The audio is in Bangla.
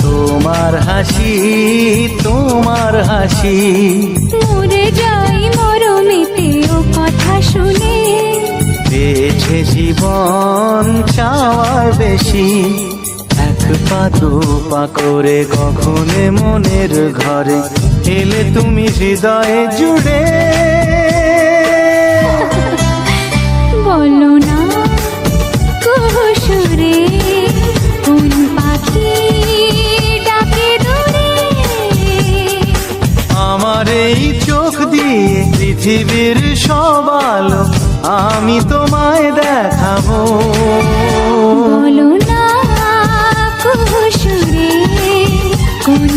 তোমার হাসি, তোমার হাসি। মরে যাই মরমেতে ও কথা শুনে, পেয়েছে জীবন চাওয়ার বেশি। এক পা দু পা করে কখনে মনের ঘরে এলে তুমি হৃদয়ে জুড়ে। বলো না কুহুসুরে কোন পাখি ডাকে দূরে। আমার এই চোখ দিয়ে পৃথিবীর সব আলো আমি তোমায় দেখাবো। বলো না কুহুসুরে কোন